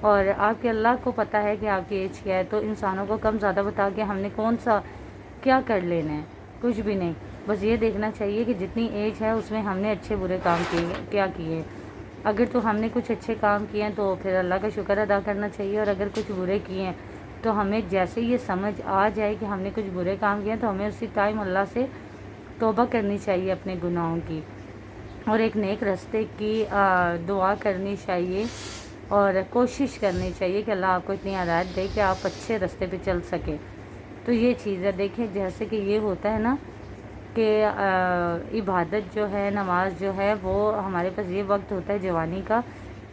اور آپ کے اللہ کو پتہ ہے کہ آپ کی ایج کیا ہے، تو انسانوں کو کم زیادہ بتا کے ہم نے کون سا کیا کر لینا ہے، کچھ بھی نہیں۔ بس یہ دیکھنا چاہیے کہ جتنی ایج ہے اس میں ہم نے اچھے برے کام کیا کیے۔ اگر تو ہم نے کچھ اچھے کام کیے ہیں تو پھر اللہ کا شکر ادا کرنا چاہیے، اور اگر کچھ برے کیے ہیں تو ہمیں جیسے یہ سمجھ آ جائے کہ ہم نے کچھ برے کام کیے ہیں تو ہمیں اسی ٹائم اللہ سے توبہ کرنی چاہیے اپنے گناہوں کی، اور ایک نیک راستے کی دعا کرنی چاہیے، اور کوشش کرنی چاہیے کہ اللہ آپ کو اتنی ہدایت دے کہ آپ اچھے راستے پہ چل سکیں۔ تو یہ چیز ہے، دیکھیں جیسے کہ یہ ہوتا ہے نا کہ عبادت جو ہے، نماز جو ہے، وہ ہمارے پاس یہ وقت ہوتا ہے جوانی کا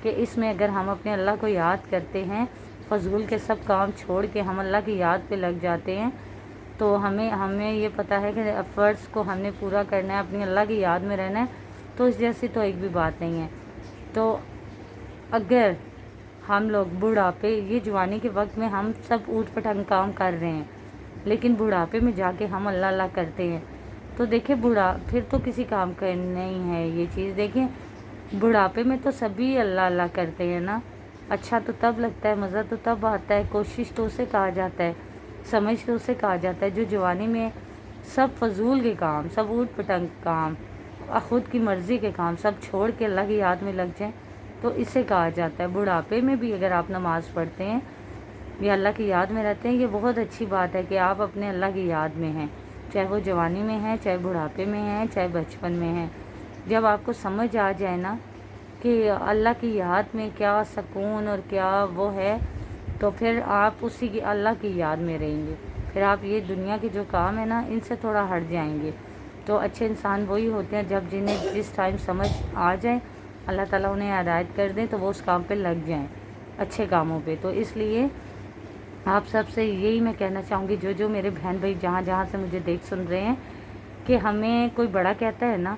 کہ اس میں اگر ہم اپنے اللہ کو یاد کرتے ہیں، فضول کے سب کام چھوڑ کے ہم اللہ کی یاد پہ لگ جاتے ہیں، تو ہمیں یہ پتہ ہے کہ فرض کو ہم نے پورا کرنا ہے، اپنی اللہ کی یاد میں رہنا ہے، تو اس جیسی تو ایک بھی بات نہیں ہے۔ تو اگر ہم لوگ بڑھاپے، یہ جوانی کے وقت میں ہم سب اوٹ پٹانگ کام کر رہے ہیں، لیکن بڑھاپے میں جا کے ہم اللہ اللہ کرتے ہیں، تو دیکھیں پھر تو کسی کام کا نہیں ہے یہ چیز۔ دیکھیں بڑھاپے میں تو سبھی اللہ اللہ کرتے ہیں نا، اچھا تو تب لگتا ہے، مزہ تو تب آتا ہے، کوشش تو اسے کہا جاتا ہے، سمجھ تو اسے کہا جاتا ہے، جو جوانی میں سب فضول کے کام، سب اوٹ پٹنگ کام، خود کی مرضی کے کام سب چھوڑ کے اللہ کی یاد میں لگ جائیں، تو اسے کہا جاتا ہے۔ بڑھاپے میں بھی اگر آپ نماز پڑھتے ہیں یا اللہ کی یاد میں رہتے ہیں، یہ بہت اچھی بات ہے کہ آپ اپنے اللہ کی یاد میں ہیں، چاہے وہ جوانی میں ہے، چاہے بڑھاپے میں ہے، چاہے بچپن میں ہے۔ جب آپ کو سمجھ آ جائے نا کہ اللہ کی یاد میں کیا سکون اور کیا وہ ہے، تو پھر آپ اسی کی اللہ کی یاد میں رہیں گے، پھر آپ یہ دنیا کے جو کام ہے نا ان سے تھوڑا ہٹ جائیں گے۔ تو اچھے انسان وہی ہوتے ہیں جب جنہیں جس ٹائم سمجھ آ جائے، اللہ تعالیٰ انہیں ہدایت کر دیں تو وہ اس کام پہ لگ جائیں، اچھے کاموں پہ۔ تو اس لیے آپ سب سے یہی میں کہنا چاہوں گی، جو میرے بہن بھائی جہاں جہاں سے مجھے دیکھ سن رہے ہیں، کہ ہمیں کوئی بڑا کہتا ہے نا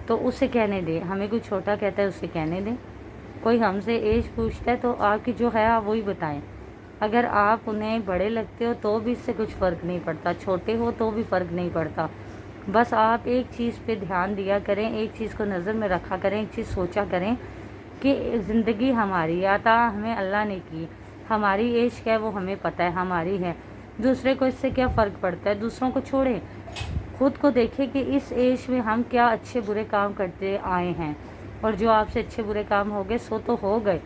تو اسے کہنے دیں، ہمیں کوئی چھوٹا کہتا ہے اسے کہنے دیں، کوئی ہم سے ایج پوچھتا ہے تو آپ کی جو ہے آپ وہی بتائیں۔ اگر آپ انہیں بڑے لگتے ہو تو بھی اس سے کچھ فرق نہیں پڑتا، چھوٹے ہو تو بھی فرق نہیں پڑتا، بس آپ ایک چیز پہ دھیان دیا کریں، ایک چیز کو نظر میں رکھا کریں، ایک چیز سوچا کریں کہ زندگی ہماری عطا ہمیں اللہ نے کی، ہماری ایج کیا ہے وہ ہمیں پتہ ہے، ہماری ہے، دوسرے کو اس سے کیا فرق پڑتا ہے، دوسروں کو چھوڑیں، خود کو دیکھیں کہ اس ایج میں ہم کیا اچھے برے کام کرتے آئے ہیں، اور جو آپ سے اچھے برے کام ہو گئے سو تو ہو گئے،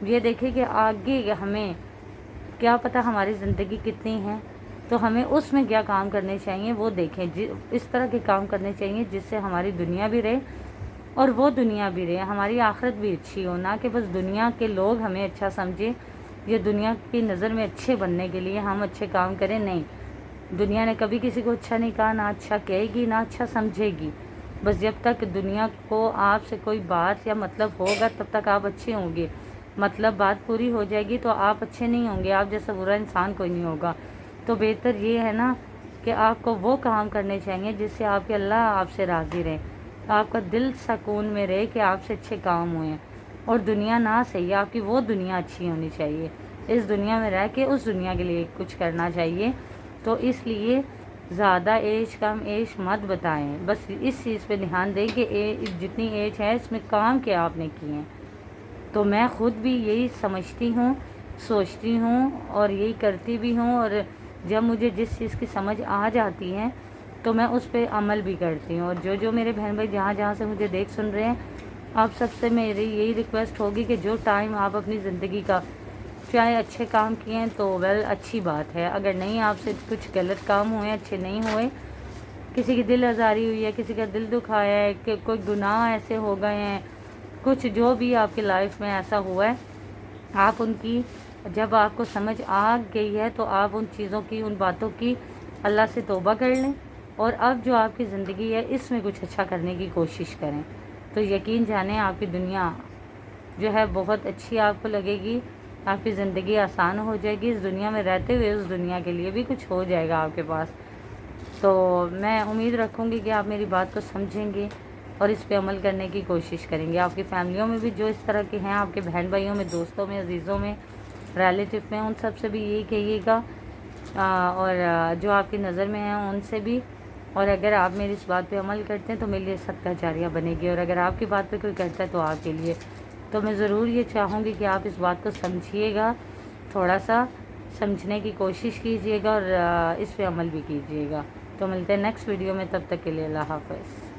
یہ دیکھیں کہ آگے ہمیں کیا پتہ ہماری زندگی کتنی ہے، تو ہمیں اس میں کیا کام کرنے چاہیے وہ دیکھیں، اس طرح کے کام کرنے چاہیے جس سے ہماری دنیا بھی رہے اور وہ دنیا بھی رہے، ہماری آخرت بھی اچھی ہو، نہ کہ بس دنیا کے لوگ ہمیں اچھا سمجھیں، یہ دنیا کی نظر میں اچھے بننے کے لیے ہم اچھے کام کریں۔ نہیں، دنیا نے کبھی کسی کو اچھا نہیں کہا، نہ اچھا کہے گی نہ اچھا سمجھے گی، بس جب تک دنیا کو آپ سے کوئی بات یا مطلب ہوگا تب تک آپ اچھے ہوں گے، مطلب بات پوری ہو جائے گی تو آپ اچھے نہیں ہوں گے، آپ جیسا برا انسان کوئی نہیں ہوگا۔ تو بہتر یہ ہے نا کہ آپ کو وہ کام کرنے چاہیے جس سے آپ کے اللہ آپ سے راضی رہے، آپ کا دل سکون میں رہے کہ آپ سے اچھے کام ہوئے ہیں، اور دنیا نہ صحیح، آپ کی وہ دنیا اچھی ہونی چاہیے، اس دنیا میں رہ کے اس دنیا کے لیے کچھ کرنا چاہیے۔ تو اس لیے زیادہ ایج کم ایج مت بتائیں، بس اس چیز پہ دھیان دیں کہ جتنی ایج ہے اس میں کام کیا آپ نے کیے ہیں۔ تو میں خود بھی یہی سمجھتی ہوں، سوچتی ہوں اور یہی کرتی بھی ہوں، اور جب مجھے جس چیز کی سمجھ آ جاتی ہے تو میں اس پہ عمل بھی کرتی ہوں۔ اور جو میرے بہن بھائی جہاں جہاں سے مجھے دیکھ سن رہے ہیں، آپ سب سے میری یہی ریکویسٹ ہوگی کہ جو ٹائم آپ اپنی زندگی کا چاہے اچھے کام کیے ہیں تو اچھی بات ہے، اگر نہیں آپ سے کچھ غلط کام ہوئے، اچھے نہیں ہوئے، کسی کی دل آزاری ہوئی ہے، کسی کا دل دکھایا ہے، کہ کوئی گناہ ایسے ہو گئے ہیں، کچھ جو بھی آپ کی لائف میں ایسا ہوا ہے، آپ ان کی جب آپ کو سمجھ آ گئی ہے تو آپ ان چیزوں کی، ان باتوں کی اللہ سے توبہ کر لیں، اور اب جو آپ کی زندگی ہے اس میں کچھ اچھا کرنے کی کوشش کریں، تو یقین جانیں آپ کی دنیا جو ہے بہت اچھی آپ کو لگے گی، آپ کی زندگی آسان ہو جائے گی، اس دنیا میں رہتے ہوئے اس دنیا کے لیے بھی کچھ ہو جائے گا آپ کے پاس۔ تو میں امید رکھوں گی کہ آپ میری بات کو سمجھیں گے اور اس پہ عمل کرنے کی کوشش کریں گے۔ آپ کی فیملیوں میں بھی جو اس طرح کے ہیں، آپ کے بہن بھائیوں میں، دوستوں میں، عزیزوں میں، ریلیٹیو میں، ان سب سے بھی یہی کہیے گا، اور جو آپ کی نظر میں ہیں ان سے بھی، اور اگر آپ میری اس بات پہ عمل کرتے ہیں تو میرے لیے صدقہ جاریہ بنے گی، اور اگر آپ کی بات پہ کوئی کرتا ہے تو آپ کے لیے تو میں ضرور یہ چاہوں گی کہ آپ اس بات کو سمجھیے گا، تھوڑا سا سمجھنے کی کوشش کیجیے گا اور اس پہ عمل بھی کیجیے گا۔ تو ملتے ہیں نیکسٹ ویڈیو میں، تب تک کے لیے اللہ حافظ۔